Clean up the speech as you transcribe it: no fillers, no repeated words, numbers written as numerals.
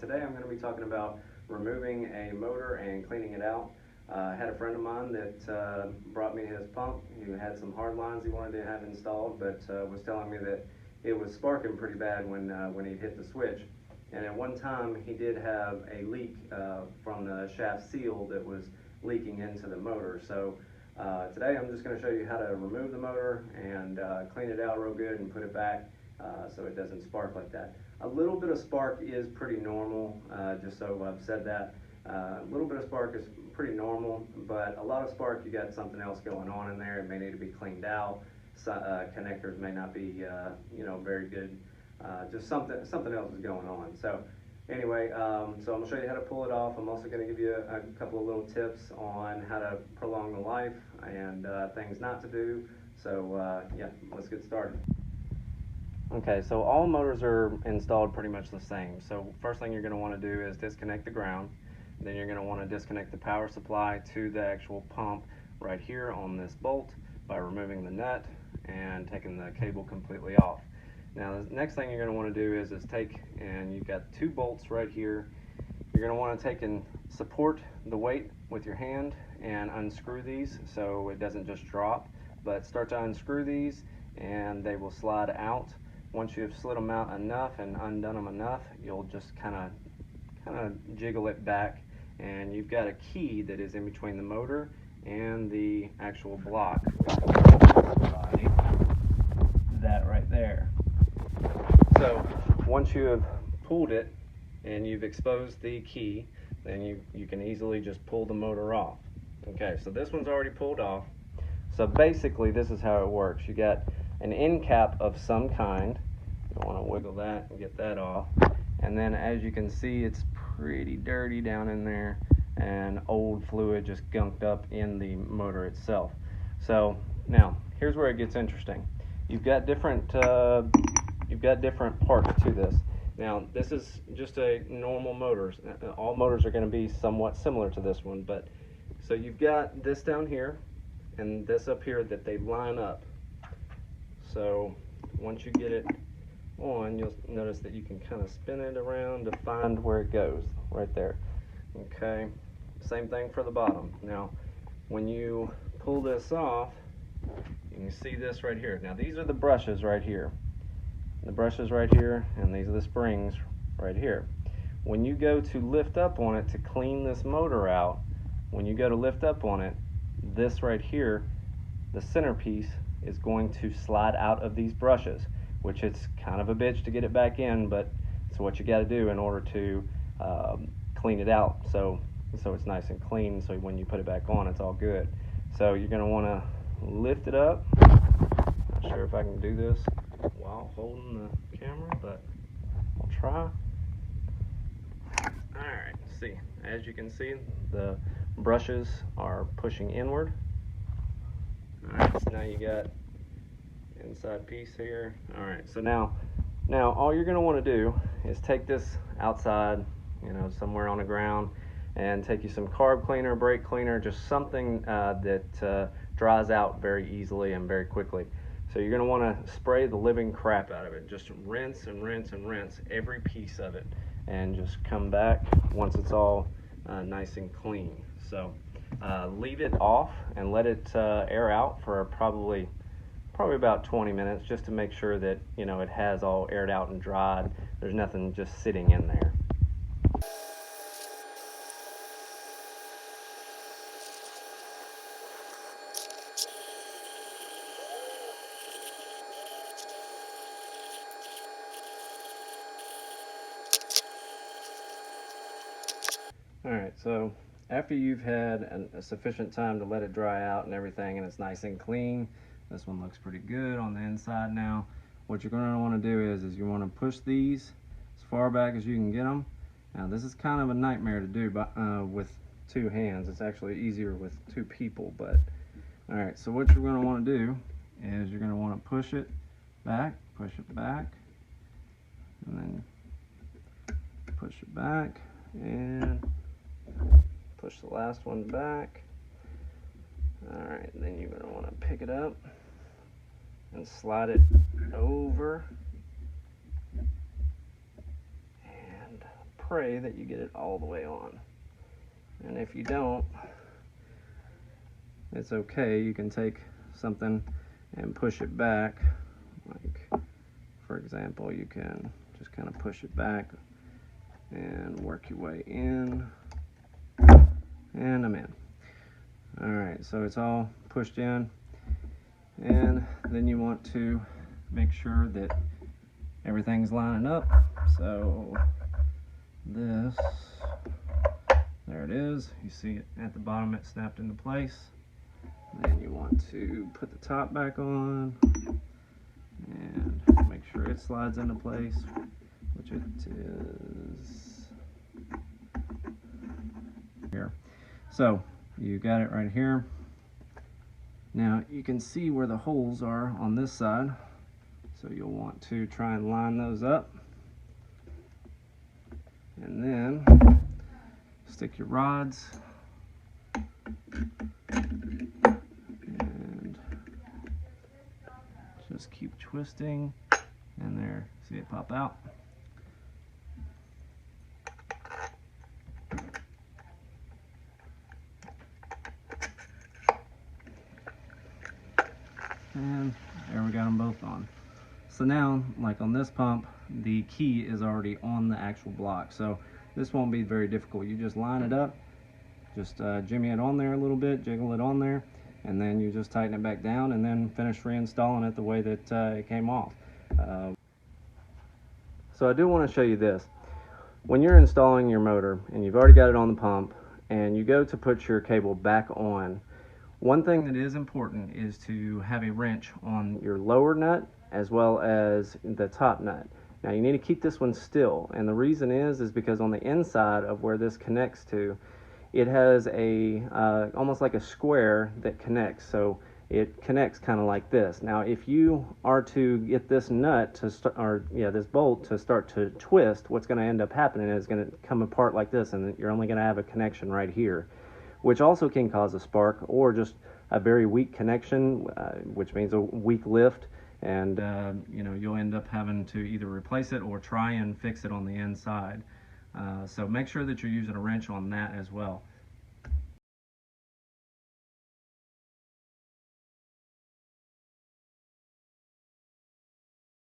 today I'm going to be talking about removing a motor and cleaning it out. I had a friend of mine that brought me his pump. He had some hard lines he wanted to have installed, but was telling me that it was sparking pretty bad when he hit the switch. And at one time he did have a leak from the shaft seal that was leaking into the motor. So today I'm just going to show you how to remove the motor and clean it out real good and put it back so it doesn't spark like that. A little bit of spark is pretty normal, just so I've said that. A little bit of spark is pretty normal, but a lot of spark, you got something else going on in there. It may need to be cleaned out. Connectors may not be very good. Just something else is going on. So anyway, so I'm going to show you how to pull it off. I'm also going to give you a couple of little tips on how to prolong the life and things not to do. So yeah, let's get started. Okay, so all motors are installed pretty much the same. So first thing you're going to want to do is disconnect the ground. Then you're going to want to disconnect the power supply to the actual pump right here on this bolt by removing the nut and taking the cable completely off. Now the next thing you're going to want to do is take, and you've got two bolts right here. You're going to want to take and support the weight with your hand and unscrew these so it doesn't just drop, but start to unscrew these and they will slide out. Once you've slid them out enough and undone them enough, you'll just kind of jiggle it back, and you've got a key that is in between the motor and the actual block. That right there. So once you have pulled it and you've exposed the key, then you can easily just pull the motor off. Okay, so this one's already pulled off. So basically this is how it works. You got an end cap of some kind. You want to wiggle that and get that off. And then as you can see, it's pretty dirty down in there, and old fluid just gunked up in the motor itself. So now here's where it gets interesting. You've got different parts to this. Now this is just a normal motor. All motors are going to be somewhat similar to this one, but so you've got this down here and this up here that they line up. So once you get it on, you'll notice that you can kind of spin it around to find where it goes right there. Okay, same thing for the bottom. Now when you pull this off, you can see this right here. Now these are the brushes right here, the brushes right here, and these are the springs right here. When you go to lift up on it to clean this motor out, when you go to lift up on it, this right here, the centerpiece, is going to slide out of these brushes, which it's kind of a bitch to get it back in, but it's what you got to do in order to clean it out so it's nice and clean, so when you put it back on it's all good. So you're going to want to lift it up. Not sure if I can do this while holding the camera, but I'll try. Alright, see, as you can see, the brushes are pushing inward. Alright, so now you got inside piece here. Alright, so now all you're going to want to do is take this outside, somewhere on the ground, and take you some carb cleaner, brake cleaner, just something that dries out very easily and very quickly. So you're going to want to spray the living crap out of it. Just rinse and rinse and rinse every piece of it, and just come back once it's all nice and clean. So leave it off and let it air out for probably about 20 minutes, just to make sure that it has all aired out and dried. There's nothing just sitting in there. Alright, so after you've had a sufficient time to let it dry out and everything, and it's nice and clean, this one looks pretty good on the inside now. What you're going to want to do is you want to push these as far back as you can get them. Now this is kind of a nightmare to do with two hands. It's actually easier with two people, but alright, so what you're going to want to do is you're going to want to push it back, and then push it back, and push the last one back. Alright, then you're going to want to pick it up and slide it over and pray that you get it all the way on. And if you don't, it's okay. You can take something and push it back. Like, for example, you can just kind of push it back and work your way in. And I'm in. All right, so it's all pushed in. And then you want to make sure that everything's lining up. So this, there it is. You see it at the bottom, it snapped into place. Then you want to put the top back on and make sure it slides into place, which it is here. So you got it right here. Now you can see where the holes are on this side, so you'll want to try and line those up, and then stick your rods and just keep twisting, and there, see it pop out. And there we got them both on. So now, like on this pump, the key is already on the actual block, so this won't be very difficult. You just line it up, just jimmy it on there a little bit, jiggle it on there, and then you just tighten it back down and then finish reinstalling it the way that it came off. So I do want to show you this. When you're installing your motor and you've already got it on the pump and you go to put your cable back on, one thing that is important is to have a wrench on your lower nut as well as the top nut. Now you need to keep this one still, and the reason is because on the inside of where this connects to, it has a almost like a square that connects, so it connects kind of like this. Now if you are to get this nut to start, or this bolt to start to twist, what's going to end up happening is going to come apart like this, and you're only going to have a connection right here, which also can cause a spark or just a very weak connection, which means a weak lift, and you'll end up having to either replace it or try and fix it on the inside. So make sure that you're using a wrench on that as well.